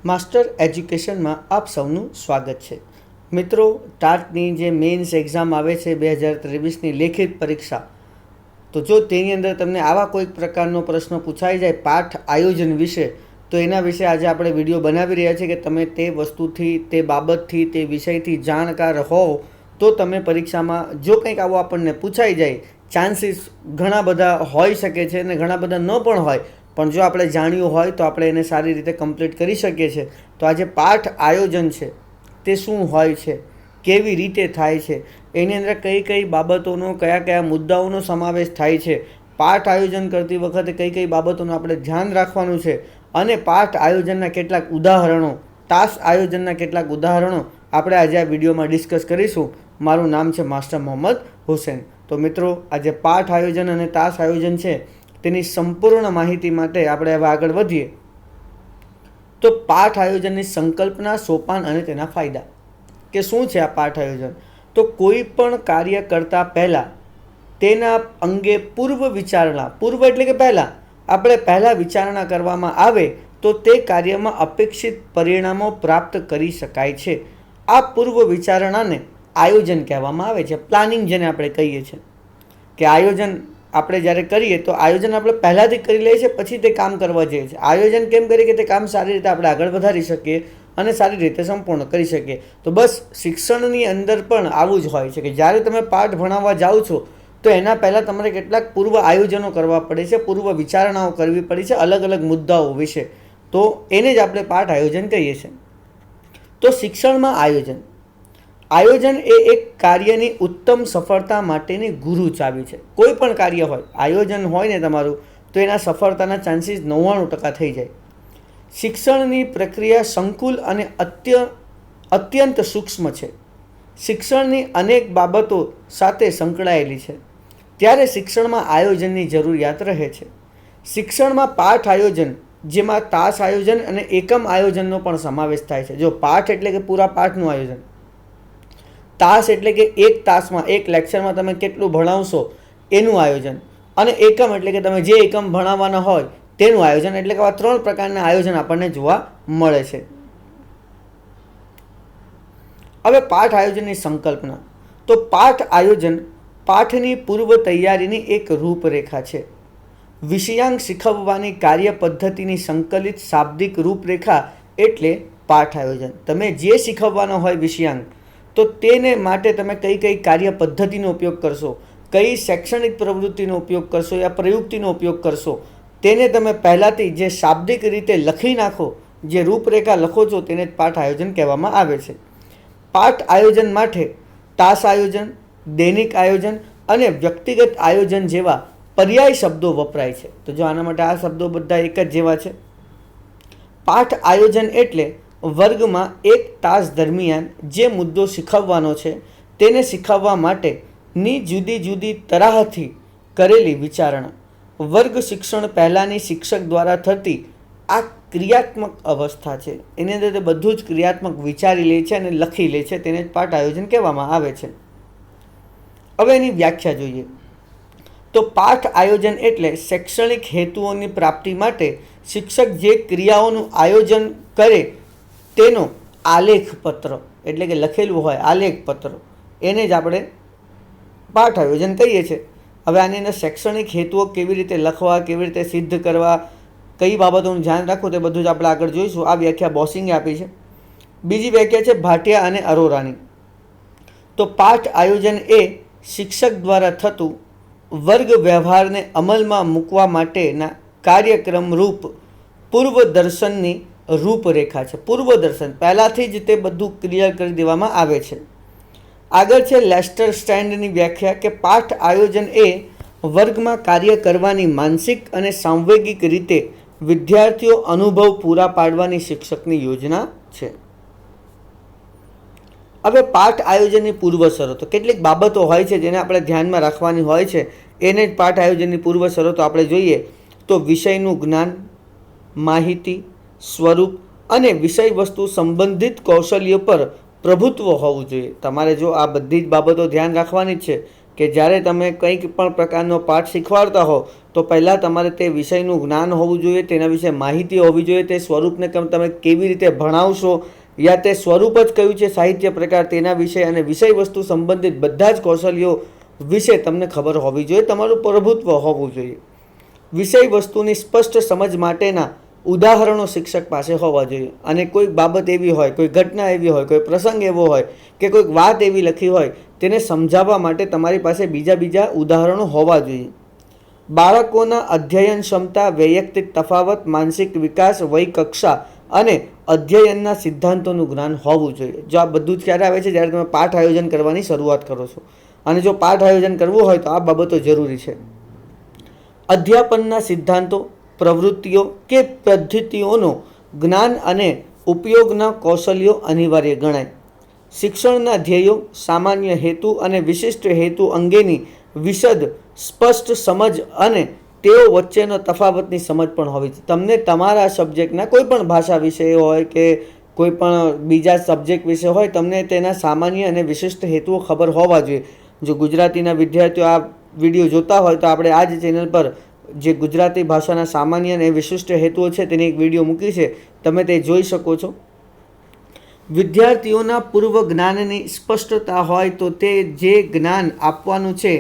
Master એજ્યુકેશનમાં આપ સૌનું સ્વાગત છે. મિત્રો, ટાટની જે મેઇન્સ એક્ઝામ આવે છે 2023ની લેખિત પરીક્ષા, તો જો તેની અંદર તમને આવા કોઈક પ્રકારનો પ્રશ્ન પૂછાઈ જાય પાઠ આયોજન વિશે, તો એના વિશે આજે આપણે વિડીયો બનાવી રહ્યા છીએ કે તમે તે વસ્તુથી, તે બાબતથી, તે વિષયથી જાણકાર હોવ તો તમે પરીક્ષામાં જો કંઈક આવો આપણને પૂછાઈ જાય, ચાન્સીસ ઘણા બધા હોઈ શકે છે અને ઘણા બધા ન પણ હોય, પણ જો આપણે જાણ્યું હોય તો આપણે એને સારી રીતે કમ્પ્લીટ કરી શકીએ છીએ. તો આજે પાઠ આયોજન છે તે શું હોય છે, કેવી રીતે થાય છે, એની અંદર કઈ કઈ બાબતોનો, કયા કયા મુદ્દાઓનો સમાવેશ થાય છે, પાઠ આયોજન કરતી વખતે કઈ કઈ બાબતોનું આપણે ધ્યાન રાખવાનું છે, અને પાઠ આયોજનના કેટલાક ઉદાહરણો, તાસ આયોજનના કેટલાક ઉદાહરણો આપણે આજે આ વિડીયોમાં ડિસ્કસ કરીશું. મારું નામ છે માસ્ટર મોહમ્મદ હુસેન. તો મિત્રો, આજે પાઠ આયોજન અને તાસ આયોજન છે તેની સંપૂર્ણ માહિતી માટે આપણે હવે આગળ વધીએ. તો પાઠ આયોજનની સંકલ્પના, સોપાન અને તેના ફાયદા. કે શું છે આ પાઠ આયોજન? તો કોઈ પણ કાર્ય કરતા પહેલાં તેના અંગે પૂર્વ વિચારણા, પૂર્વ એટલે કે પહેલાં વિચારણા કરવામાં આવે તો તે કાર્યમાં અપેક્ષિત પરિણામો પ્રાપ્ત કરી શકાય છે. આ પૂર્વ વિચારણાને આયોજન કહેવામાં આવે છે. પ્લાનિંગ જેને આપણે કહીએ છીએ કે આયોજન આપણે જ્યારે કરીએ તો આયોજન આપણે પહેલાંથી કરી લઈએ છીએ, પછી તે કામ કરવા જઈએ છીએ. આયોજન કેમ કરીએ કે તે કામ સારી રીતે આપણે આગળ વધારી શકીએ અને સારી રીતે સંપૂર્ણ કરી શકીએ. તો બસ શિક્ષણની અંદર પણ આવું જ હોય છે કે જ્યારે તમે પાઠ ભણાવવા જાઓ છો તો એના પહેલાં તમારે કેટલાક પૂર્વ આયોજનો કરવા પડે છે, પૂર્વ વિચારણાઓ કરવી પડે છે અલગ અલગ મુદ્દાઓ વિશે. તો એને જ આપણે પાઠ આયોજન કહીએ છીએ. તો શિક્ષણમાં આયોજન એ એક કાર્યની ઉત્તમ સફળતા માટેની ગુરુ ચાવી છે. કોઈ પણ કાર્ય હોય, આયોજન હોય ને તમારું, તો એના સફળતાના ચાન્સીસ 99% થઈ જાય. શિક્ષણની પ્રક્રિયા સંકુલ અને અત્યંત સૂક્ષ્મ છે. શિક્ષણની અનેક બાબતો સાથે સંકળાયેલી છે, ત્યારે શિક્ષણમાં આયોજનની જરૂરિયાત રહે છે. શિક્ષણમાં પાઠ આયોજન, જેમાં તાસ આયોજન અને એકમ આયોજનનો પણ સમાવેશ થાય છે. જો પાઠ એટલે કે પૂરા પાઠનું આયોજન, તાસ એટલે કે એક તાસમાં, એક લેક્ચરમાં તમે કેટલું ભણાવશો એનું આયોજન, અને એકમ એટલે કે તમે જે એકમ ભણાવવાના હોય તેનું આયોજન. એટલે કે આવા 3 પ્રકારના આયોજન આપણને જોવા મળે છે. હવે પાઠ આયોજનની સંકલ્પના. તો પાઠ આયોજન પાઠની પૂર્વ તૈયારીની એક રૂપરેખા છે. વિષયાંક શીખવવાની કાર્ય પદ્ધતિની સંકલિત શાબ્દિક રૂપરેખા એટલે પાઠ આયોજન. તમે જે શીખવવાનો હોય વિષયાંક, તો તેને માટે તમે કઈ કઈ કાર્ય પદ્ધતિનો ઉપયોગ કરશો, કઈ શૈક્ષણિક પ્રવૃત્તિનો ઉપયોગ કરશો યા પ્રયુક્તિનો ઉપયોગ કરશો, તેને તમે પહેલાંથી જે શાબ્દિક રીતે લખી નાખો, જે રૂપરેખા લખો છો તેને જ પાઠ આયોજન કહેવામાં આવે છે. પાઠ આયોજન માટે તાસ આયોજન, દૈનિક આયોજન અને વ્યક્તિગત આયોજન જેવા પર્યાય શબ્દો વપરાય છે. તો જો આના માટે આ શબ્દો બધા એક જ જેવા છે. પાઠ આયોજન એટલે વર્ગમાં એક તાસ દરમિયાન જે મુદ્દો શીખવવાનો છે તેને શીખવવા માટેની જુદી જુદી તરાહથી કરેલી વિચારણા. વર્ગ શિક્ષણ પહેલાંની શિક્ષક દ્વારા થતી આ ક્રિયાત્મક અવસ્થા છે. એની અંદર તે બધું જ ક્રિયાત્મક વિચારી લે છે અને લખી લે છે, તેને જ પાઠ આયોજન કહેવામાં આવે છે. હવે એની વ્યાખ્યા જોઈએ તો પાઠ આયોજન એટલે શૈક્ષણિક હેતુઓની પ્રાપ્તિ માટે શિક્ષક જે ક્રિયાઓનું આયોજન કરે તેનો આલેખપત્ર, એટલે કે લખેલું હોય આલેખપત્ર, એને જ આપણે પાઠ આયોજન કહીએ છીએ. હવે આની અંદર શૈક્ષણિક હેતુઓ કેવી રીતે લખવા, કેવી રીતે સિદ્ધ કરવા, કઈ બાબતોનું ધ્યાન રાખવું, તે બધું જ આપણે આગળ જોઈશું. આ વ્યાખ્યા બોસિંગે આપી છે. બીજી વ્યાખ્યા છે ભાટિયા અને અરોરાની. તો પાઠ આયોજન એ શિક્ષક દ્વારા થતું વર્ગ વ્યવહારને અમલમાં મૂકવા માટેના કાર્યક્રમ રૂપ પૂર્વદર્શનની રૂપરેખા છે. પૂર્વદર્શન પહેલાંથી જ તે બધું ક્લિયર કરી દેવામાં આવે છે. આગળ છે લેસ્ટર સ્ટેન્ડની વ્યાખ્યા કે પાઠ આયોજન એ વર્ગમાં કાર્ય કરવાની માનસિક અને સાંવેગિક રીતે વિદ્યાર્થીઓ અનુભવ પૂરા પાડવાની શિક્ષકની યોજના છે. હવે પાઠ આયોજનની પૂર્વ શરતો, કેટલીક બાબતો હોય છે જેને આપણે ધ્યાનમાં રાખવાની હોય છે, એને જ પાઠ આયોજનની પૂર્વ શરતો આપણે જોઈએ તો વિષયનું જ્ઞાન, માહિતી, સ્વરૂપ અને વિષય વસ્તુ સંબંધિત કૌશલ્યો પર પ્રભુત્વ હોવું જોઈએ. તમારે જો આ બધી જ બાબતો ધ્યાન રાખવાની જ છે કે જ્યારે તમે કંઈક પણ પ્રકારનો પાઠ શીખવાડતા હો તો પહેલાં તમારે તે વિષયનું જ્ઞાન હોવું જોઈએ, તેના વિશે માહિતી હોવી જોઈએ, તે સ્વરૂપને તમે કેવી રીતે ભણાવશો યા તે સ્વરૂપ જ કયું છે સાહિત્ય પ્રકાર તેના વિશે અને વિષય વસ્તુ સંબંધિત બધા જ કૌશલ્યો વિશે તમને ખબર હોવી જોઈએ, તમારું પ્રભુત્વ હોવું જોઈએ. વિષય વસ્તુની સ્પષ્ટ સમજ માટેના ઉદાહરણો શિક્ષક પાસે હોવા જોઈએ. અને કોઈક બાબત એવી હોય, કોઈ ઘટના એવી હોય, કોઈ પ્રસંગ એવો હોય કે કોઈક વાત એવી લખી હોય, તેને સમજાવવા માટે તમારી પાસે બીજા ઉદાહરણો હોવા જોઈએ. બાળકોના અધ્યયન ક્ષમતા, વૈયક્તિક તફાવત, માનસિક વિકાસ, વય કક્ષા અને અધ્યયનના સિદ્ધાંતોનું જ્ઞાન હોવું જોઈએ. જો આ બધું જ ક્યારે આવે છે? જ્યારે તમે પાઠ આયોજન કરવાની શરૂઆત કરો છો. અને જો પાઠ આયોજન કરવું હોય તો આ બાબતો જરૂરી છે. અધ્યાપનના સિદ્ધાંતો, પ્રવૃત્તિઓ કે પદ્ધતિઓનો જ્ઞાન અને ઉપયોગના કૌશલ્યો અનિવાર્ય ગણાય. શિક્ષણના ધ્યેયો, સામાન્ય હેતુ અને વિશિષ્ટ હેતુ અંગેની વિશદ સ્પષ્ટ સમજ અને તેઓ વચ્ચેનો તફાવતની સમજ પણ હોવી જોઈએ. તમને તમારા સબ્જેક્ટના કોઈ પણ ભાષા વિશે હોય કે કોઈ પણ બીજા સબ્જેક્ટ વિશે હોય, તમને તેના સામાન્ય અને વિશિષ્ટ હેતુઓ ખબર હોવા જોઈએ. જો ગુજરાતીના વિદ્યાર્થીઓ આ વિડીયો જોતા હોય તો આપણે આ જ ચેનલ પર જે ગુજરાતી ભાષાના સામાન્ય અને વિશિષ્ટ હેતુઓ છે તેની એક વિડીયો મૂકી છે, તમે તે જોઈ શકો છો. વિદ્યાર્થીઓના પૂર્વ જ્ઞાનની સ્પષ્ટતા હોય તો તે જે જ્ઞાન આપવાનું છે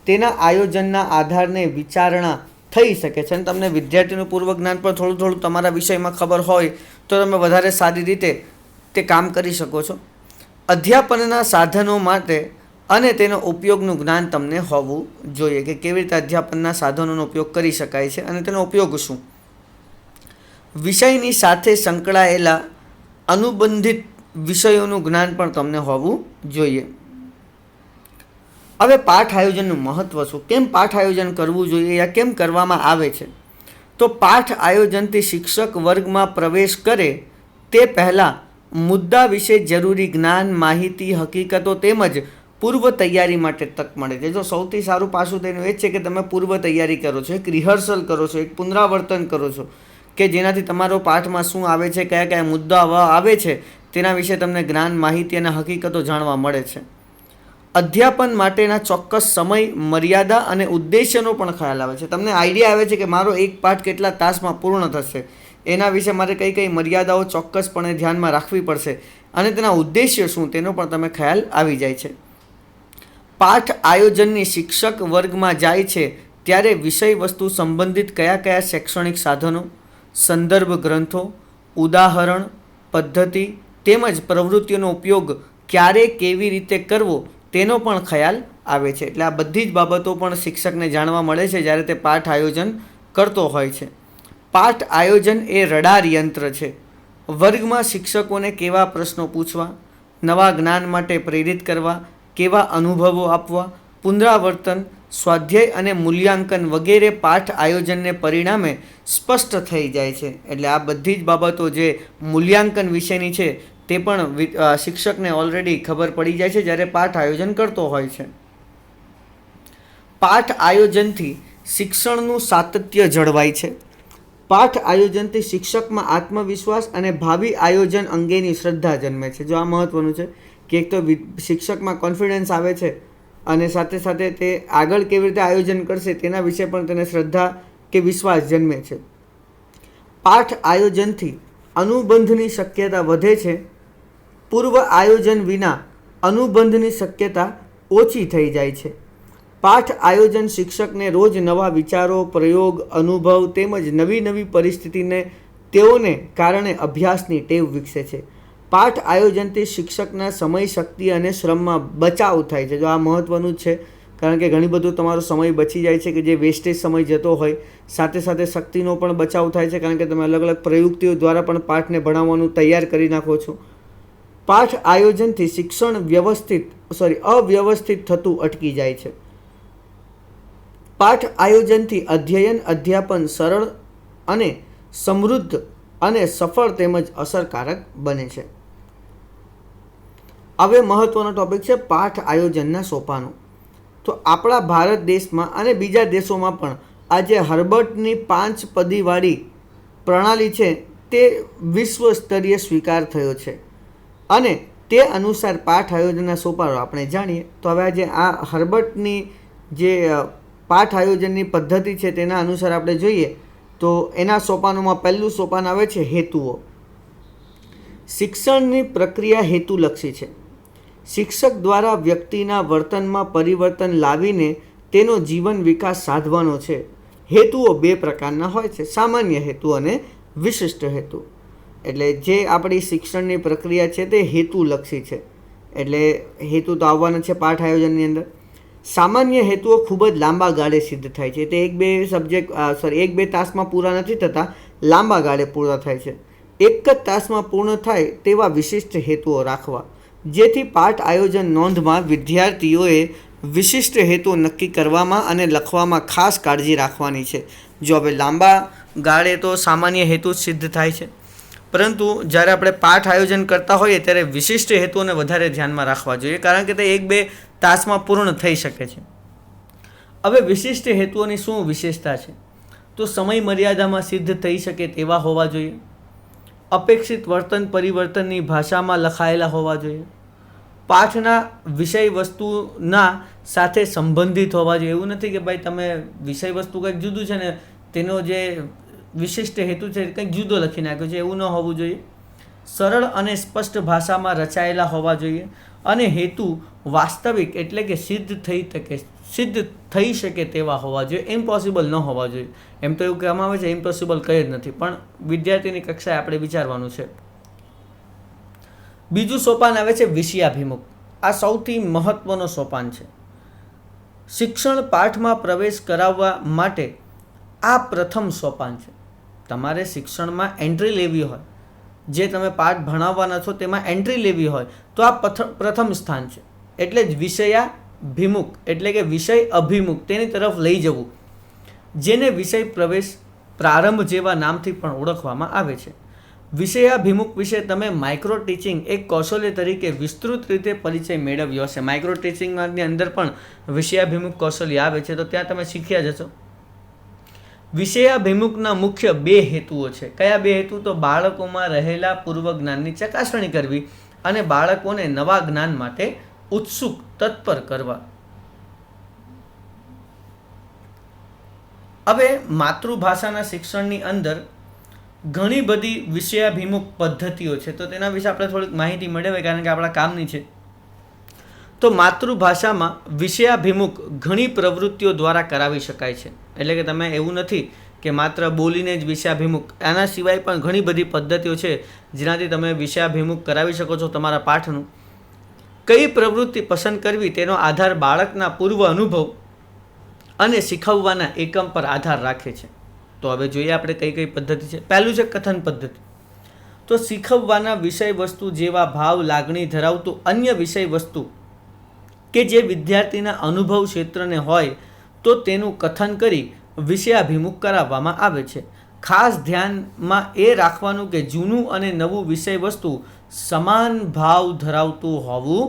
તેના આયોજનના આધારને વિચારણા થઈ શકે છે. અને તમને વિદ્યાર્થીનું પૂર્વ જ્ઞાન પણ થોડું તમારા વિષયમાં ખબર હોય તો તમે વધારે સારી રીતે તે કામ કરી શકો છો. અધ્યાપનના સાધનો માટે અને તેનો ઉપયોગનું જ્ઞાન તમને હોવું જોઈએ કે કેવી રીતે અધ્યાપનના સાધનોનો ઉપયોગ કરી શકાય છે અને તેનો ઉપયોગ શું. વિષયની સાથે સંકળાયેલા અનુબંધિત વિષયોનું જ્ઞાન પણ તમને હોવું જોઈએ. હવે પાઠ આયોજનનું મહત્ત્વ શું? કેમ પાઠ આયોજન કરવું જોઈએ યા કેમ કરવામાં આવે છે? તો પાઠ આયોજનથી શિક્ષક વર્ગમાં પ્રવેશ કરે તે પહેલાં મુદ્દા વિશે જરૂરી જ્ઞાન, માહિતી, હકીકતો તેમજ પૂર્વ તૈયારી માટે તક મળે છે. જો સૌથી સારું પાસું તેનું એ જ છે કે તમે પૂર્વ તૈયારી કરો છો, એક રિહર્સલ કરો છો, એક પુનરાવર્તન કરો છો કે જેનાથી તમારો પાઠમાં શું આવે છે, કયા કયા મુદ્દા આવે છે તેના વિશે તમને જ્ઞાન, માહિતી અને હકીકતો જાણવા મળે છે. અધ્યાપન માટેના ચોક્કસ સમય, મર્યાદા અને ઉદ્દેશ્યનો પણ ખ્યાલ આવે છે. તમને આઈડિયા આવે છે કે મારો એક પાઠ કેટલા તાસમાં પૂર્ણ થશે, એના વિશે મારે કઈ કઈ મર્યાદાઓ ચોક્કસપણે ધ્યાનમાં રાખવી પડશે અને તેના ઉદ્દેશ્ય શું તેનો પણ તમે ખ્યાલ આવી જાય છે. પાઠ આયોજનની શિક્ષક વર્ગમાં જાય છે ત્યારે વિષય વસ્તુ સંબંધિત કયા કયા શૈક્ષણિક સાધનો, સંદર્ભ ગ્રંથો, ઉદાહરણ, પદ્ધતિ તેમજ પ્રવૃત્તિઓનો ઉપયોગ ક્યારે કેવી રીતે કરવો તેનો પણ ખ્યાલ આવે છે. એટલે આ બધી જ બાબતો પણ શિક્ષકને જાણવા મળે છે જ્યારે તે પાઠ આયોજન કરતો હોય છે. પાઠ આયોજન એ રડાર યંત્ર છે. વર્ગમાં શિક્ષકોને કેવા પ્રશ્નો પૂછવા, નવા જ્ઞાન માટે પ્રેરિત કરવા, કેવા અનુભવો આપવા, પુનરાવર્તન, સ્વાધ્યાય અને મૂલ્યાંકન વગેરે પાઠ આયોજનને પરિણામે સ્પષ્ટ થઈ જાય છે. એટલે આ બધી જ બાબતો જે મૂલ્યાંકન વિશેની છે તે પણ શિક્ષકને ઓલરેડી ખબર પડી જાય છે જ્યારે પાઠ આયોજન કરતો હોય છે. પાઠ આયોજનથી શિક્ષણનું સાતત્ય જળવાય છે. પાઠ આયોજનથી શિક્ષકમાં આત્મવિશ્વાસ અને ભાવિ આયોજન અંગેની શ્રદ્ધા જન્મે છે. જો આ મહત્ત્વનું છે કે એક તો શિક્ષકમાં કોન્ફિડન્સ આવે છે અને સાથે સાથે તે આગળ કેવી રીતે આયોજન કરશે તેના વિશે પણ તેને શ્રદ્ધા કે વિશ્વાસ જન્મે છે. પાઠ આયોજનથી અનુબંધની શક્યતા વધે છે. પૂર્વ આયોજન વિના અનુબંધની શક્યતા ઓછી થઈ જાય છે. પાઠ આયોજન શિક્ષકને રોજ નવા વિચારો, પ્રયોગ, અનુભવ તેમજ નવી પરિસ્થિતિને તેઓને કારણે અભ્યાસની ટેવ વિકસે છે. પાઠ આયોજનથી શિક્ષકના સમય, શક્તિ અને શ્રમમાં બચાવ થાય છે. જો આ મહત્ત્વનું જ છે કારણ કે ઘણી બધું તમારો સમય બચી જાય છે કે જે વેસ્ટેજ સમય જતો હોય, સાથે સાથે શક્તિનો પણ બચાવ થાય છે કારણ કે તમે અલગ અલગ પ્રયુક્તિઓ દ્વારા પણ પાઠને ભણાવવાનું તૈયાર કરી નાખો છો. પાઠ આયોજનથી શિક્ષણ અવ્યવસ્થિત થતું અટકી જાય છે. પાઠ આયોજનથી અધ્યયન, અધ્યાપન સરળ અને સમૃદ્ધ અને સફળ તેમજ અસરકારક બને છે. હવે મહત્વનો ટોપિક છે પાઠ આયોજનના સોપાનો. તો આપણા ભારત દેશમાં અને બીજા દેશોમાં પણ આજે હર્બર્ટની 5 પદીવાળી પ્રણાલી છે તે વિશ્વ સ્તરીય સ્વીકાર થયો છે અને તે અનુસાર પાઠ આયોજનના સોપાનો આપણે જાણીએ. તો હવે આજે આ હર્બર્ટની જે પાઠ આયોજનની પદ્ધતિ છે તેના અનુસાર આપણે જોઈએ તો એના સોપાનોમાં પહેલું સોપાન આવે છે હેતુઓ. શિક્ષણની પ્રક્રિયા હેતુલક્ષી છે. શિક્ષક દ્વારા વ્યક્તિના વર્તનમાં પરિવર્તન લાવીને તેનો જીવન વિકાસ સાધવાનો છે. હેતુઓ બે પ્રકારના હોય છે, સામાન્ય હેતુ અને વિશિષ્ટ હેતુ. એટલે જે આપણી શિક્ષણની પ્રક્રિયા છે તે હેતુલક્ષી છે. એટલે હેતુ તો આવવાના છે પાઠ આયોજનની અંદર. સામાન્ય હેતુઓ ખૂબ જ લાંબા ગાળે સિદ્ધ થાય છે. તે એક બે તાસમાં પૂરા નથી થતા, લાંબા ગાળે પૂરા થાય છે. એક જ તાસમાં પૂર્ણ થાય તેવા વિશિષ્ટ હેતુઓ રાખવા, જેથી પાઠ આયોજન નોંધમાં વિદ્યાર્થીઓએ વિશિષ્ટ હેતુ નક્કી કરવામાં અને લખવામાં ખાસ કાળજી રાખવાની છે. જો હવે લાંબા ગાળે તો સામાન્ય હેતુ જ સિદ્ધ થાય છે, પરંતુ જ્યારે આપણે પાઠ આયોજન કરતા હોઈએ ત્યારે વિશિષ્ટ હેતુઓને વધારે ધ્યાનમાં રાખવા જોઈએ, કારણ કે તે 1-2 તાસમાં પૂર્ણ થઈ શકે છે. હવે વિશિષ્ટ હેતુઓની શું વિશેષતા છે? તો સમય મર્યાદામાં સિદ્ધ થઈ શકે તેવા હોવા જોઈએ, અપેક્ષિત વર્તન પરિવર્તનની ભાષામાં લખાયેલા હોવા જોઈએ, પાઠના વિષય વસ્તુના સાથે સંબંધિત હોવા જોઈએ. એવું નથી કે ભાઈ તમે વિષય વસ્તુ કંઈક જુદું છે ને તેનો જે વિશિષ્ટ હેતુ છે કંઈક જુદો લખી નાખ્યો છે, એવું ન હોવું જોઈએ. સરળ અને સ્પષ્ટ ભાષામાં રચાયેલા હોવા જોઈએ અને હેતુ વાસ્તવિક એટલે કે સિદ્ધ થઈ શકે તેવા હોવા જોઈએ, ઇમ્પોસિબલ ન હોવા જોઈએ. એમ તો એવું કહેવામાં આવે છે ઇમ્પોસિબલ કંઈ જ નથી, પણ વિદ્યાર્થીની કક્ષાએ આપણે વિચારવાનું છે. બીજું સોપાન આવે છે વિષયાભિમુખ. આ સૌથી મહત્વનો સોપાન છે. શિક્ષણ પાઠમાં પ્રવેશ કરાવવા માટે આ પ્રથમ સોપાન છે. તમારે શિક્ષણમાં એન્ટ્રી લેવી હોય, જે તમે પાઠ ભણાવવાના છો તેમાં એન્ટ્રી લેવી હોય તો આ પ્રથમ સ્થાન છે. એટલે જ વિષયાભિમુખ એટલે કે વિષય અભિમુખ તેની તરફ લઈ જવું, જેને વિષય પ્રવેશ પ્રારંભ જેવા નામથી પણ ઓળખવામાં આવે છે. વિષયાભિમુખ વિશે તમે માઇક્રો ટીચિંગ એક કૌશલ્ય તરીકે વિસ્તૃત રીતે પરિચય મેળવ્યો હશે. માઇક્રો ટીચિંગની અંદર પણ વિષયાભિમુખ કૌશલ્ય આવે છે, તો ત્યાં તમે શીખ્યા જશો. વિષયાભિમુખના મુખ્ય 2 હેતુઓ છે. કયા 2 હેતુ? તો બાળકોમાં રહેલા પૂર્વ જ્ઞાનની ચકાસણી કરવી અને બાળકોને નવા જ્ઞાન માટે ઉત્સુક તત્પર કરવા. હવે માતૃભાષાના શિક્ષણની અંદર ઘણી બધી વિષયાભિમુખ પદ્ધતિઓ છે, તો તેના વિશે આપણે થોડીક માહિતી મેળવીએ, કારણ કે આપણા કામની છે. તો માતૃભાષામાં વિષયાભિમુખ ઘણી પ્રવૃત્તિઓ દ્વારા કરાવી શકાય છે. એટલે કે તમે એવું નથી કે માત્ર બોલીને જ વિષયાભિમુખ, આના સિવાય પણ ઘણી બધી પદ્ધતિઓ છે જેનાથી તમે વિષયાભિમુખ કરાવી શકો છો તમારા પાઠનું. કઈ પ્રવૃત્તિ પસંદ કરવી તેનો આધાર બાળકના પૂર્વ અનુભવ અને શીખવવાના એકમ પર આધાર રાખે છે. તો હવે જોઈએ આપણે કઈ કઈ પદ્ધતિ છે. પહેલું છે કથન પદ્ધતિ. તો શીખવવાના વિષય વસ્તુ જેવા ભાવ લાગણી ધરાવતું અન્ય વિષય વસ્તુ કે જે વિદ્યાર્થીના અનુભવ ક્ષેત્રને હોય તો તેનું કથન કરી વિષયાભિમુખ કરાવવામાં આવે છે. ખાસ ધ્યાનમાં એ રાખવાનું કે જૂનું અને નવું વિષય વસ્તુ સમાન ભાવ ધરાવતું હોવું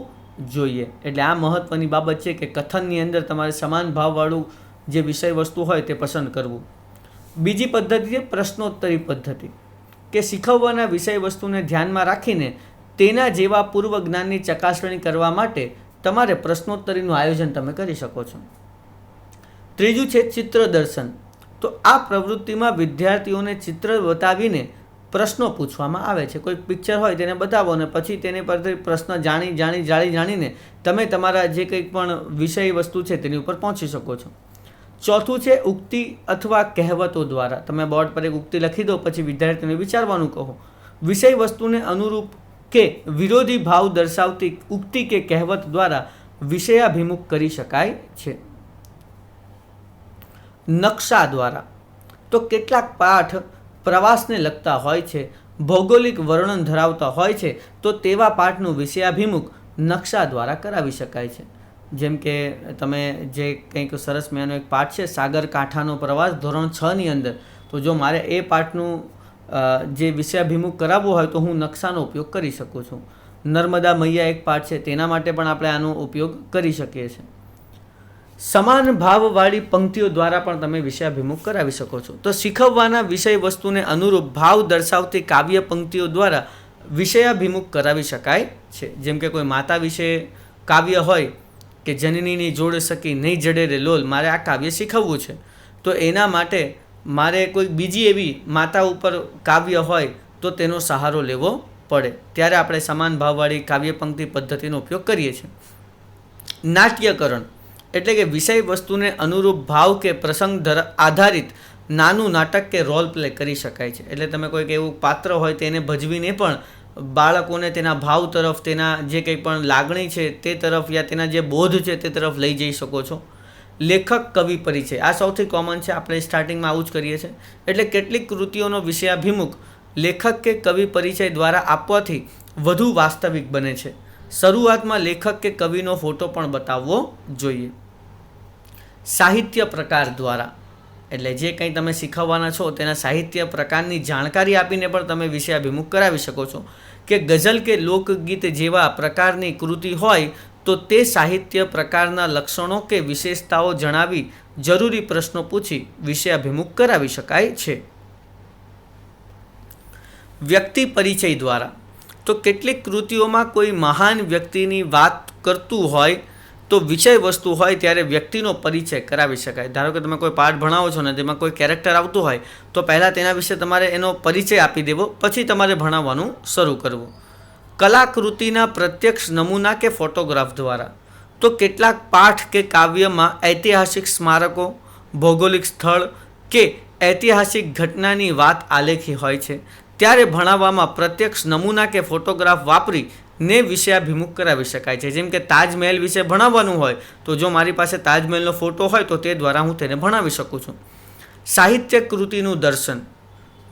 જોઈએ. એટલે આ મહત્વની બાબત છે કે કથનની અંદર તમારે સમાન ભાવવાળું જે વિષય વસ્તુ હોય તે પસંદ કરવું. બીજી પદ્ધતિ છે પ્રશ્નોત્તરી પદ્ધતિ, કે શીખવવાના વિષય વસ્તુને ધ્યાનમાં રાખીને તેના જેવા પૂર્વ જ્ઞાનની ચકાસણી કરવા માટે તમારે પ્રશ્નોત્તરીનું આયોજન તમે કરી શકો છો. ત્રીજું છે ચિત્ર દર્શન. તો આ પ્રવૃત્તિમાં વિદ્યાર્થીઓને ચિત્ર બતાવીને પ્રશ્નો પૂછવામાં આવે છે. કોઈ પિક્ચર હોય તેને બતાવો અને પછી તેની પરથી પ્રશ્ન જાણીને તમે તમારા જે કંઈ પણ વિષય વસ્તુ છે તેની ઉપર પહોંચી શકો છો. ચોથું છે ઉક્તિ અથવા કહેવતો દ્વારા. તમે બોર્ડ પર એક ઉક્તિ લખી દો, પછી વિદ્યાર્થીઓને વિચારવાનું કહો. વિષય વસ્તુને અનુરૂપ કે વિરોધી ભાવ દર્શાવતી ઉક્તિ કે કહેવત દ્વારા વિષયાભિમુખ કરી શકાય છે. નકશા દ્વારા. તો કેટલાક પાઠ પ્રવાસને લગતા હોય છે, ભૌગોલિક વર્ણન ધરાવતા હોય છે, તો તેવા પાઠનું વિષયાભિમુખ નકશા દ્વારા કરાવી શકાય છે. જેમ કે તમે જે કંઈક સરસ મજાનો એક પાઠ છે સાગરકાંઠાનો પ્રવાસ ધોરણ 6ની અંદર, તો જો મારે એ પાઠનું જે વિષયાભિમુખ કરાવવું હોય તો હું નકશાનો ઉપયોગ કરી શકું છું. નર્મદા મૈયા એક પાઠ છે, તેના માટે પણ આપણે આનો ઉપયોગ કરી શકીએ છીએ. સમાન ભાવવાળી પંક્તિઓ દ્વારા પણ તમે વિષયાભિમુખ કરાવી શકો છો. તો શીખવવાના વિષય વસ્તુને અનુરૂપ ભાવ દર્શાવતી કાવ્ય પંક્તિઓ દ્વારા વિષયાભિમુખ કરાવી શકાય છે. જેમ કે કોઈ માતા વિશે કાવ્ય હોય કે જનનીની જોડ સકી નહીં જડે રે લોલ, મારે આ કાવ્ય શીખવવું છે, તો એના માટે મારે કોઈ બીજી એવી માતા ઉપર કાવ્ય હોય તો તેનો સહારો લેવો પડે. ત્યારે આપણે સમાન ભાવવાળી કાવ્ય પંક્તિ પદ્ધતિનો ઉપયોગ કરીએ છીએ. નાટ્યકરણ એટલે કે વિષય વસ્તુને અનુરૂપ ભાવ કે પ્રસંગ આધારિત નાનું નાટક કે રોલ પ્લે કરી શકાય છે. એટલે તમે કોઈક એવું પાત્ર હોય તેને ભજવીને પણ બાળકોને તેના ભાવ તરફ, તેના જે કંઈ પણ લાગણી છે તે તરફ, યા તેના જે બોધ છે તે તરફ લઈ જઈ શકો છો. લેખક કવિ પરિચય આ સૌથી કોમન છે, આપણે સ્ટાર્ટિંગમાં આવું જ કરીએ છીએ. એટલે કેટલીક કૃતિઓનો વિષયાભિમુખ લેખક કે કવિ પરિચય દ્વારા આપવાથી વધુ વાસ્તવિક બને છે. શરૂઆતમાં લેખક કે કવિનો ફોટો પણ બતાવવો જોઈએ. સાહિત્ય પ્રકાર દ્વારા એટલે જે કંઈ તમે શીખવવાના છો તેના સાહિત્ય પ્રકારની જાણકારી આપીને પણ તમે વિષયાભિમુખ કરાવી શકો છો. કે ગઝલ કે લોકગીત જેવા પ્રકારની કૃતિ હોય તો તે સાહિત્ય પ્રકારના લક્ષણો કે વિશેષતાઓ જણાવી જરૂરી પ્રશ્નો પૂછી વિષયાભિમુખ કરાવી શકાય છે. વ્યક્તિ પરિચય દ્વારા તો કેટલીક કૃતિઓમાં કોઈ મહાન વ્યક્તિની વાત કરતું હોય તો વિષય વસ્તુ હોય ત્યારે વ્યક્તિનો પરિચય કરાવી શકાય. ધારો કે તમે કોઈ પાઠ ભણાવો છો ને તેમાં કોઈ કેરેક્ટર આવતું હોય તો પહેલાં તેના વિશે તમારે એનો પરિચય આપી દેવો, પછી તમારે ભણાવવાનું શરૂ કરવું. કલાકૃતિના પ્રત્યક્ષ નમૂના કે ફોટોગ્રાફ દ્વારા તો કેટલાક પાઠ કે કાવ્યમાં ઐતિહાસિક સ્મારકો, ભૌગોલિક સ્થળ કે ઐતિહાસિક ઘટનાની વાત આલેખી હોય છે. ત્યારે ભણાવવામાં પ્રત્યક્ષ નમૂના કે ફોટોગ્રાફ વાપરી ને વિષયાભિમુખ કરાવી શકાય છે. જેમ કે તાજમહેલ વિશે ભણાવવાનું હોય તો જો મારી પાસે તાજમહેલનો ફોટો હોય તો તે દ્વારા હું તેને ભણાવી શકું છું. સાહિત્ય કૃતિનું દર્શન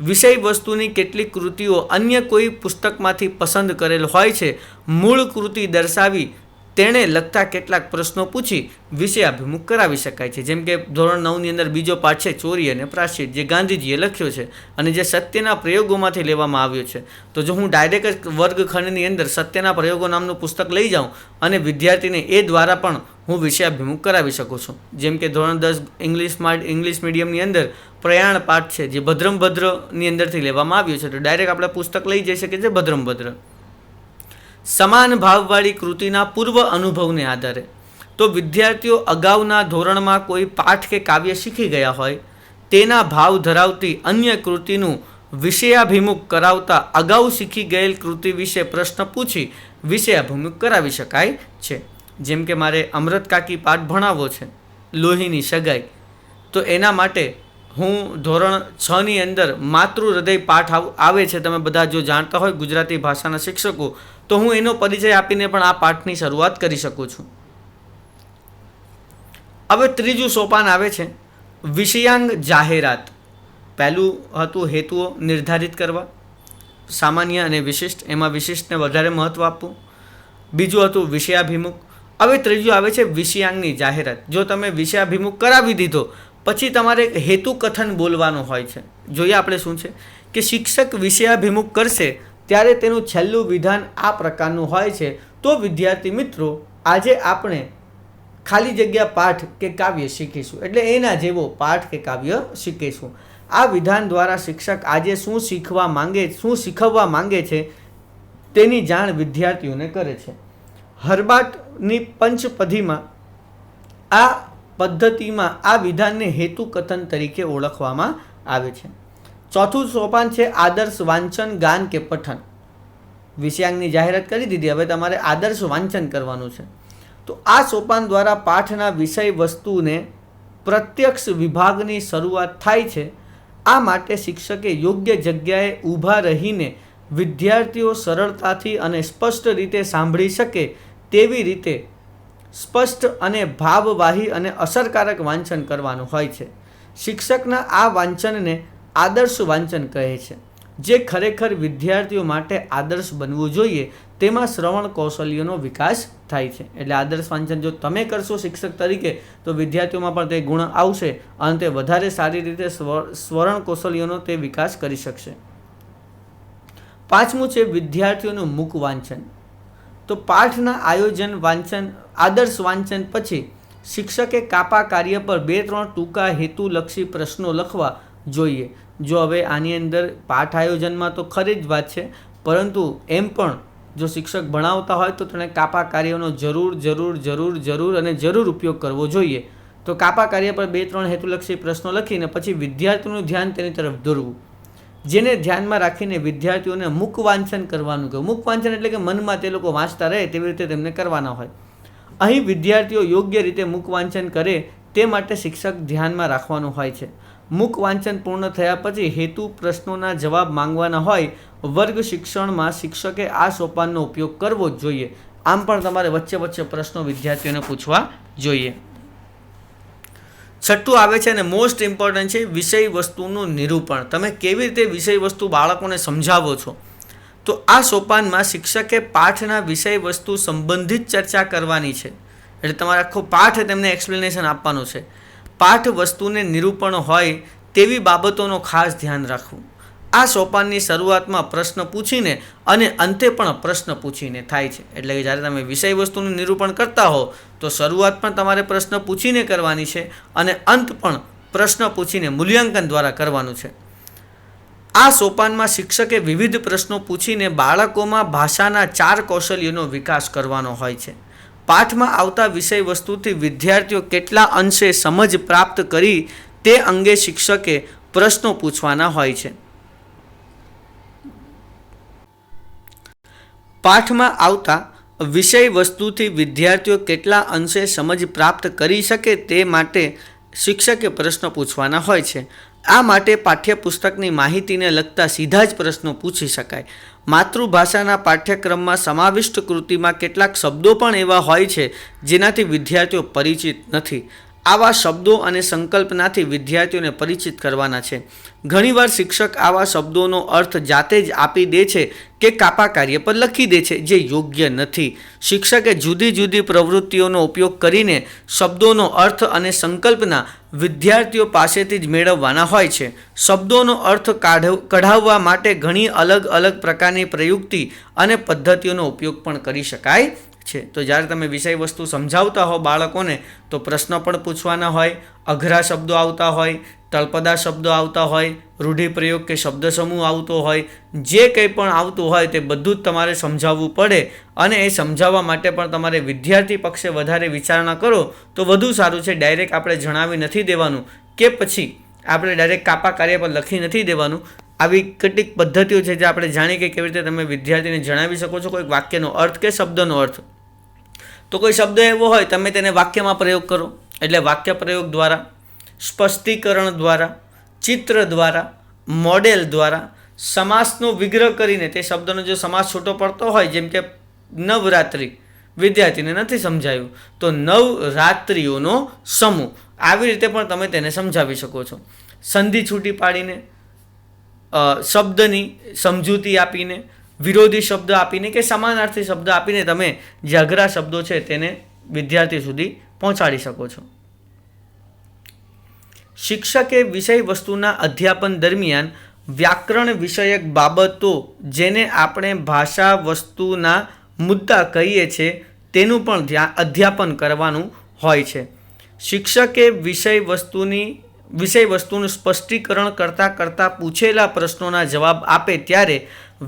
વિષય વસ્તુની કેટલીક કૃતિઓ અન્ય કોઈ પુસ્તકમાંથી પસંદ કરેલ હોય છે. મૂળ કૃતિ દર્શાવી તેણે લગતા કેટલાક પ્રશ્નો પૂછી વિષયાભિમુખ કરાવી શકાય છે. જેમ કે ધોરણ 9ની અંદર બીજો પાઠ છે ચોરી અને પ્રાયશ્ચિત, જે ગાંધીજીએ લખ્યો છે અને જે સત્યના પ્રયોગોમાંથી લેવામાં આવ્યો છે. તો જો હું ડાયરેક્ટ વર્ગખંડની અંદર સત્યના પ્રયોગો નામનું પુસ્તક લઈ જાઉં અને વિદ્યાર્થીને એ દ્વારા પણ હું વિષયાભિમુખ કરાવી શકું છું. જેમ કે ધોરણ 10 ઇંગ્લિશ મીડિયમની અંદર પ્રયાણ પાઠ છે જે ભદ્રમભદ્રની અંદરથી લેવામાં આવ્યો છે, તો ડાયરેક્ટ આપણે પુસ્તક લઈ જઈ શકીએ છીએ ભદ્રમભદ્ર. સમાન ભાવવાળી કૃતિના પૂર્વ અનુભવને આધારે તો વિદ્યાર્થીઓ અગાઉના ધોરણમાં કોઈ પાઠ કે કાવ્ય શીખી ગયા હોય તેના ભાવ ધરાવતી અન્ય કૃતિનું વિષયાભિમુખ કરાવતા અગાઉ શીખી ગયેલ કૃતિ વિશે પ્રશ્ન પૂછી વિષયાભિમુખ કરાવી શકાય છે. જેમ કે મારે અમૃત કાકી પાઠ ભણાવવો છે, લોહીની સગાઈ, તો એના માટે હું ધોરણ 6ની અંદર માતૃ હૃદય પાઠ આવે છે, તમે બધા જો જાણતા હોય ગુજરાતી ભાષાના શિક્ષકો, તો હું એનો પરિચય આપીને પણ આ પાઠની શરૂઆત કરી શકું છું. હવે ત્રીજું સોપાન આવે છે વિષયાંગ જાહેરાત. પહેલું હતું હેતુઓ નિર્ધારિત કરવા, સામાન્ય અને વિશિષ્ટ, એમાં વિશિષ્ટને વધારે મહત્ત્વ આપવું. બીજું હતું વિષયાભિમુખ. હવે ત્રીજું આવે છે વિષયાંગની જાહેરાત. જો તમે વિષયાભિમુખ કરાવી દીધો પછી તમારે હેતુ કથન બોલવાનું હોય છે. જોઈએ આપણે શું છે કે શિક્ષક વિષયાભિમુખ કરશે ત્યારે તેનું છેલ્લું વિધાન આ પ્રકારનું હોય છે. તો વિદ્યાર્થી મિત્રો, આજે આપણે ખાલી જગ્યા પાઠ કે કાવ્ય શીખીશું, એટલે એના જેવો પાઠ કે કાવ્ય શીખીશું. આ વિધાન દ્વારા શિક્ષક આજે શું શીખવવા માંગે છે તેની જાણ વિદ્યાર્થીઓને કરે છે. હર્બાટની પંચપદીમાં આ પદ્ધતિમાં આ વિધાનને હેતુ કથન તરીકે ઓળખવામાં આવે છે. ચોથું સોપાન છે આદર્શ વાંચન, ગાન કે પઠન. વિષયાંગની જાહેરાત કરી દીધી, હવે તમારે આદર્શ વાંચન કરવાનું છે. તો આ સોપાન દ્વારા પાઠના વિષય વસ્તુને પ્રત્યક્ષ વિભાગની શરૂઆત થાય છે. આ માટે શિક્ષકે યોગ્ય જગ્યાએ ઊભા રહીને વિદ્યાર્થીઓ સરળતાથી અને સ્પષ્ટ રીતે સાંભળી શકે તેવી રીતે સ્પષ્ટ અને ભાવવાહી અને અસરકારક વાંચન કરવાનું હોય છે. શિક્ષકના આ વાંચનને આદર્શ વાંચન કહે છે, જે ખરેખર વિદ્યાર્થીઓ માટે આદર્શ બનવું જોઈએ. તેમાં શ્રવણ કૌશલ્યનો વિકાસ થાય છે. એટલે આદર્શ વાંચન જો તમે કરશો શિક્ષક તરીકે તો વિદ્યાર્થીઓમાં પણ તે ગુણ આવશે અને તે વધારે સારી રીતે શ્રવણ કૌશલ્યનો તે વિકાસ કરી શકશે. પાંચમું છે વિદ્યાર્થીઓનું મુખ વાંચન. તો પાઠના આયોજન વાંચન આદર્શ વાંચન પછી શિક્ષકે કાપા કાર્ય પર 2-3 ટૂંકા હેતુલક્ષી પ્રશ્નો લખવા જોઈએ. જો હવે આની અંદર પાઠ આયોજનમાં તો ખરી જ વાત છે, પરંતુ એમ પણ જો શિક્ષક ભણાવતા હોય તો તેણે કાપા કાર્યનો જરૂર ઉપયોગ કરવો જોઈએ. તો કાપા કાર્ય પર 2-3 હેતુલક્ષી પ્રશ્નો લખીને પછી વિદ્યાર્થીઓનું ધ્યાન તેની તરફ દોરવું, જેને ધ્યાનમાં રાખીને વિદ્યાર્થીઓને મુખ વાંચન કરવાનું કહ્યું. મુખ વાંચન એટલે કે મનમાં તે લોકો વાંચતા રહે તેવી રીતે તેમને કરવાના હોય. અહીં વિદ્યાર્થીઓ યોગ્ય રીતે મુખ વાંચન કરે તે માટે શિક્ષક ધ્યાનમાં રાખવાનું હોય છે. મુખ વાંચન પૂર્ણ થયા પછી હેતુ પ્રશ્નોના જવાબ માંગવાના હોય. વર્ગ શિક્ષણમાં શિક્ષકે આ સોપાનનો ઉપયોગ કરવો જ જોઈએ. આમ પણ તમારે વચ્ચે પ્રશ્નો વિદ્યાર્થીઓને પૂછવા જોઈએ. છઠ્ઠું આવે છે અને મોસ્ટ ઇમ્પોર્ટન્ટ છે વિષય વસ્તુનું નિરૂપણ. તમે કેવી રીતે વિષય વસ્તુ બાળકોને સમજાવો છો. તો આ સોપાનમાં શિક્ષકે પાઠના વિષય વસ્તુ સંબંધિત ચર્ચા કરવાની છે. એટલે તમારે આખો પાઠ તેમને એક્સપ્લેનેશન આપવાનું છે. પાઠ વસ્તુને નિરૂપણ હોય તેવી બાબતોનો ખાસ ધ્યાન રાખવું. આ સોપાનની શરૂઆતમાં પ્રશ્ન પૂછીને અને અંતે પણ પ્રશ્ન પૂછીને થાય છે. એટલે કે જ્યારે તમે વિષય વસ્તુનું નિરૂપણ કરતા હો તો શરૂઆત પણ તમારે પ્રશ્ન પૂછીને કરવાની છે અને અંત પણ પ્રશ્ન પૂછીને મૂલ્યાંકન દ્વારા કરવાનું છે. આ સોપાનમાં શિક્ષકે વિવિધ પ્રશ્નો પૂછીને બાળકોમાં ભાષાના 4 કૌશલ્યોનો વિકાસ કરવાનો હોય છે. પાઠમાં આવતા વિષય વસ્તુથી વિદ્યાર્થીઓ કેટલા અંશે સમજ પ્રાપ્ત કરી તે અંગે શિક્ષકે પ્રશ્નો પૂછવાના હોય છે. પાઠમાં આવતા વિષય વસ્તુથી વિદ્યાર્થીઓ કેટલા અંશે સમજ પ્રાપ્ત કરી શકે તે માટે શિક્ષકે પ્રશ્નો પૂછવાના હોય છે. આ માટે પાઠ્યપુસ્તકની માહિતીને લગતા સીધા જ પ્રશ્નો પૂછી શકાય. માતૃભાષાના પાઠ્યક્રમમાં સમાવિષ્ટ કૃતિમાં કેટલાક શબ્દો પણ એવા હોય છે જેનાથી વિદ્યાર્થીઓ પરિચિત નથી. આવા શબ્દો અને સંકલ્પનાથી વિદ્યાર્થીઓને પરિચિત કરવાના છે. ઘણીવાર શિક્ષક આવા શબ્દોનો અર્થ જાતે જ આપી દે છે કે કાપા કાર્ય પર લખી દે છે, જે યોગ્ય નથી. શિક્ષકે જુદી જુદી પ્રવૃત્તિઓનો ઉપયોગ કરીને શબ્દોનો અર્થ અને સંકલ્પના વિદ્યાર્થીઓ પાસેથી જ મેળવવાના હોય છે. શબ્દોનો અર્થ કઢાવવા માટે ઘણી અલગ અલગ પ્રકારની પ્રયુક્તિ અને પદ્ધતિઓનો ઉપયોગ પણ કરી શકાય છે. તો જ્યારે તમે વિષય વસ્તુ સમજાવતા હો બાળકોને તો પ્રશ્ન પણ પૂછવાના હોય, અઘરા શબ્દો આવતા હોય, તળપદા શબ્દો આવતા હોય, રૂઢિપ્રયોગ કે શબ્દ સમૂહ આવતો હોય, જે કંઈ પણ આવતું હોય તે બધું જ તમારે સમજાવવું પડે. અને એ સમજાવવા માટે પણ તમારે વિદ્યાર્થી પક્ષે વધારે વિચારણા કરો તો વધુ સારું છે. ડાયરેક્ટ આપણે જણાવી નથી દેવાનું કે પછી આપણે ડાયરેક્ટ કાપા કાર્ય પર લખી નથી દેવાનું. આવી કેટલીક પદ્ધતિઓ છે જે આપણે જાણીએ કે કેવી રીતે તમે વિદ્યાર્થીને જણાવી શકો છો કોઈ વાક્યનો અર્થ કે શબ્દનો અર્થ. તો કોઈ શબ્દ એવો હોય તમે તેને વાક્યમાં પ્રયોગ કરો. એટલે વાક્ય પ્રયોગ દ્વારા, સ્પષ્ટીકરણ દ્વારા, ચિત્ર દ્વારા, મોડેલ દ્વારા, સમાસનો વિગ્રહ કરીને તે શબ્દનો જો સમાસ છૂટો પડતો હોય, જેમ કે નવરાત્રિ, વિદ્યાર્થીને નથી સમજાયું તો નવરાત્રિઓનો સમૂહ, આવી રીતે પણ તમે તેને સમજાવી શકો છો. સંધિ છૂટી પાડીને, શબ્દની સમજૂતી આપીને, વિરોધી શબ્દ આપીને કે સમાનાર્થી શબ્દ આપીને તમે જે અઘરા શબ્દો છે તેને વિદ્યાર્થી સુધી પહોંચાડી શકો છો. શિક્ષકે વિષય વસ્તુના અધ્યાપન દરમિયાન વ્યાકરણ વિષયક બાબતો, જેને આપણે ભાષા વસ્તુના મુદ્દા કહીએ છીએ, તેનું પણ અધ્યાપન કરવાનું હોય છે. શિક્ષકે વિષય વસ્તુનું સ્પષ્ટીકરણ કરતાં પૂછેલા પ્રશ્નોના જવાબ આપે ત્યારે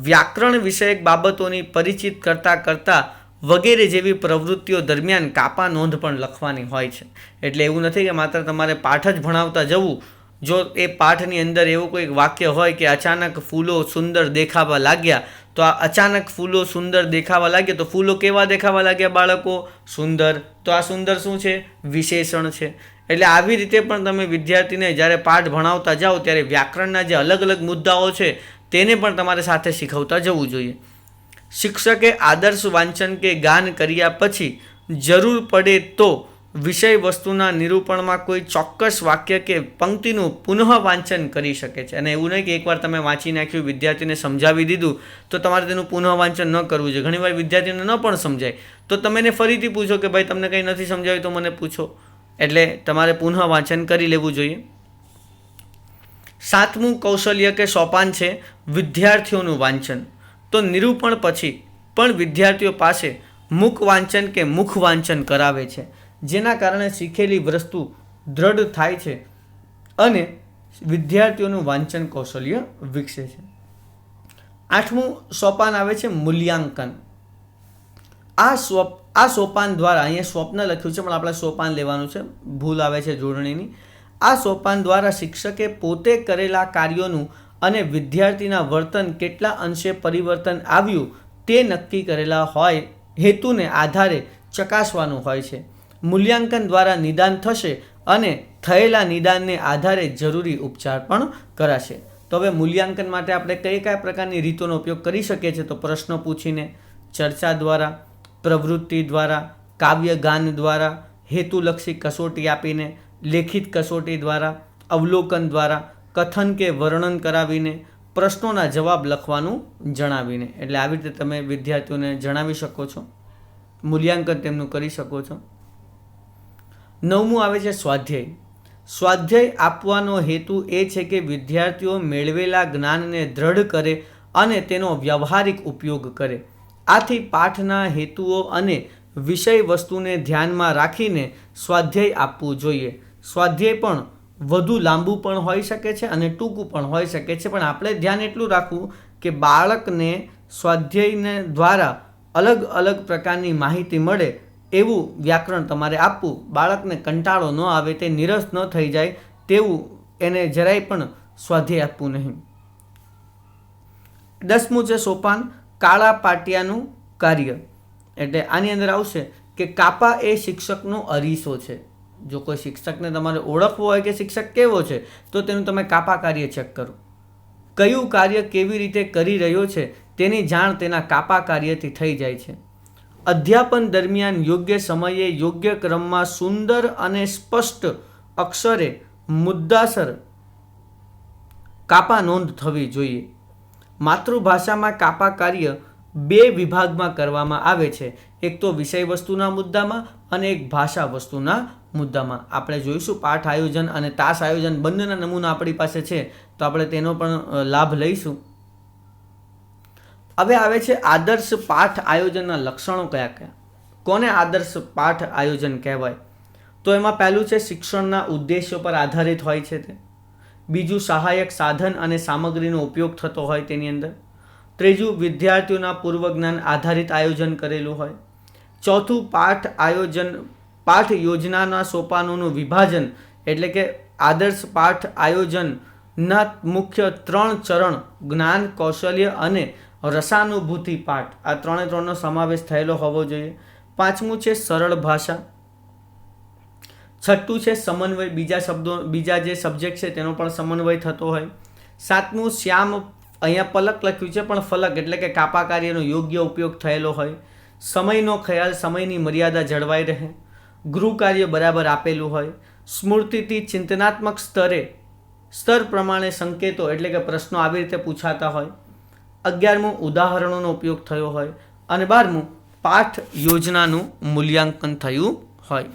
વ્યાકરણ વિષયક બાબતોની પરિચિત કરતાં વગેરે જેવી પ્રવૃત્તિઓ દરમિયાન કાપા નોંધ પણ લખવાની હોય છે. એટલે એવું નથી કે માત્ર તમારે પાઠ જ ભણાવતા જવું. જો એ પાઠની અંદર એવું કોઈ વાક્ય હોય કે અચાનક ફૂલો સુંદર દેખાવા લાગ્યા, તો આ અચાનક ફૂલો સુંદર દેખાવા લાગ્યા, તો ફૂલો કેવા દેખાવા લાગ્યા બાળકો? સુંદર. તો આ સુંદર શું છે? વિશેષણ છે. એટલે આવી રીતે પણ તમે વિદ્યાર્થીને જ્યારે પાઠ ભણાવતા જાઓ ત્યારે વ્યાકરણના જે અલગ અલગ મુદ્દાઓ છે તેને પણ તમારે સાથે શીખવતા જવું જોઈએ. શિક્ષકે આદર્શ વાંચન કે ગાન કર્યા પછી જરૂર પડે તો વિષય વસ્તુના નિરૂપણમાં કોઈ ચોક્કસ વાક્ય કે પંક્તિનું પુનઃ વાંચન કરી શકે છે. અને એવું નહીં કે એકવાર તમે વાંચી નાખ્યું, વિદ્યાર્થીને સમજાવી દીધું તો તમારે તેનું પુનઃ વાંચન ન કરવું જોઈએ. ઘણીવાર વિદ્યાર્થીને ન પણ સમજાય તો તમે એને ફરીથી પૂછો કે ભાઈ તમને કંઈ નથી સમજાવ્યું તો મને પૂછો. એટલે તમારે પુનઃ વાંચન કરી લેવું જોઈએ. 7મું કૌશલ્ય કે સોપાન છે વિદ્યાર્થીઓનું વાંચન. તો નિરૂપણ પછી પણ વિદ્યાર્થીઓ પાસે મુખ વાંચન કે મુખ વાંચન કરાવે છે, જેના કારણે શીખેલી વસ્તુ દ્રઢ થાય છે અને વિદ્યાર્થીઓનું વાંચન કૌશલ્ય વિકસે છે. 8મું સોપાન આવે છે મૂલ્યાંકન. આ સોપાન દ્વારા, અહીંયા સ્વપ્ન લખ્યું છે પણ આપણે સોપાન લેવાનું છે, ભૂલ આવે છે જોડણીની. આ સોપાન દ્વારા શિક્ષકે પોતે કરેલા કાર્યોનું અને વિદ્યાર્થીના વર્તન કેટલા અંશે પરિવર્તન આવ્યું તે નક્કી કરેલા હોય હેતુને આધારે ચકાસવાનું હોય છે. મૂલ્યાંકન દ્વારા નિદાન થશે અને થયેલા નિદાનને આધારે જરૂરી ઉપચાર પણ કરાશે. તો હવે મૂલ્યાંકન માટે આપણે કયા પ્રકારની રીતોનો ઉપયોગ કરી શકીએ છીએ? તો પ્રશ્નો પૂછીને, ચર્ચા દ્વારા, પ્રવૃત્તિ દ્વારા, કાવ્ય ગાન દ્વારા, હેતુલક્ષી કસોટી આપીને, લેખિત કસોટી દ્વારા, અવલોકન દ્વારા, કથન કે વર્ણન કરાવીને, પ્રશ્નોના જવાબ લખવાનું જણાવીને. એટલે આવી રીતે તમે વિદ્યાર્થીઓને જણાવી શકો છો, મૂલ્યાંકન તેમનું કરી શકો છો. 9મું આવે છે સ્વાધ્યાય. સ્વાધ્યાય આપવાનો હેતુ એ છે કે વિદ્યાર્થીઓ મેળવેલા જ્ઞાનને દ્રઢ કરે અને તેનો વ્યવહારિક ઉપયોગ કરે. આથી પાઠના હેતુઓ અને વિષય વસ્તુને ધ્યાનમાં રાખીને સ્વાધ્યાય આપવું જોઈએ. સ્વાધ્યાય પણ વધુ લાંબુ પણ હોઈ શકે છે અને ટૂંકું પણ હોઈ શકે છે, પણ આપણે ધ્યાન એટલું રાખવું કે બાળકને સ્વાધ્યાયને દ્વારા અલગ અલગ પ્રકારની માહિતી મળે એવું વ્યાકરણ તમારે આપવું. બાળકને કંટાળો ન આવે, તે નિરસ ન થઈ જાય તેવું એને જરાય પણ સ્વાધ્યાય આપવું નહીં. 10મું છે સોપાન કાળા પાટિયાનું કાર્ય. એટલે આની અંદર આવશે કે કાપા એ શિક્ષકનો અરીસો છે. જો કોઈ શિક્ષકને તમારે ઓળખવો હોય કે શિક્ષક કેવો છે તો તેનું તમે કાપા કાર્ય ચેક કરો. કયું કાર્ય કેવી રીતે કરી રહ્યો છે તેની જાણ તેના કાપા કાર્યથી થઈ જાય છે. અધ્યાપન દરમિયાન યોગ્ય સમયે યોગ્ય ક્રમમાં સુંદર અને સ્પષ્ટ અક્ષરે મુદ્દાસર કાપા નોંધ થવી જોઈએ. માતૃભાષામાં કાપા કાર્ય 2 વિભાગમાં કરવામાં આવે છે. એક તો વિષય વસ્તુના મુદ્દામાં અને એક ભાષા વસ્તુના મુદ્દામાં. આપણે જોઈશું પાઠ આયોજન અને તાસ આયોજન બંનેના નમૂના આપણી પાસે છે, તો આપણે તેનો પણ લાભ લઈશું. હવે આવે છે આદર્શ પાઠ આયોજનના લક્ષણો કયા કયા. કોને આદર્શ પાઠ આયોજન કહેવાય? તો એમાં પહેલું છે શિક્ષણના ઉદ્દેશ્યો પર આધારિત હોય છે તે. બીજું સહાયક સાધન અને સામગ્રીનો ઉપયોગ થતો હોય તેની અંદર. ત્રીજું વિદ્યાર્થીઓના પૂર્વજ્ઞાન આધારિત આયોજન કરેલું હોય. ચોથું પાઠ યોજનાના સોપાનોનું વિભાજન, એટલે કે આદર્શ પાઠ આયોજનના મુખ્ય 3 ચરણ જ્ઞાન, કૌશલ્ય અને રસાનુભૂતિ પાઠ, આ 3નો સમાવેશ થયેલો હોવો જોઈએ. 5મું છે સરળ ભાષા. 6મું છે સમન્વય, બીજા જે સબ્જેક્ટ છે તેનો પણ સમન્વય થતો હોય. 7મું શ્યામ, અહીંયા પલક લખ્યું છે પણ ફલક એટલે કે કાપા કાર્યનો યોગ્ય ઉપયોગ થયેલો હોય. સમયનો ખ્યાલ, સમયની મર્યાદા જળવાઈ રહે. ગૃહ કાર્ય બરાબર આપેલું હોય. સ્મૃતિથી ચિંતનાત્મક સ્તર પ્રમાણે સંકેતો એટલે કે પ્રશ્નો આવી રીતે પૂછાતા હોય. 11મું ઉદાહરણોનો ઉપયોગ થયો હોય. અને 12મું પાઠ યોજનાનું મૂલ્યાંકન થયું હોય.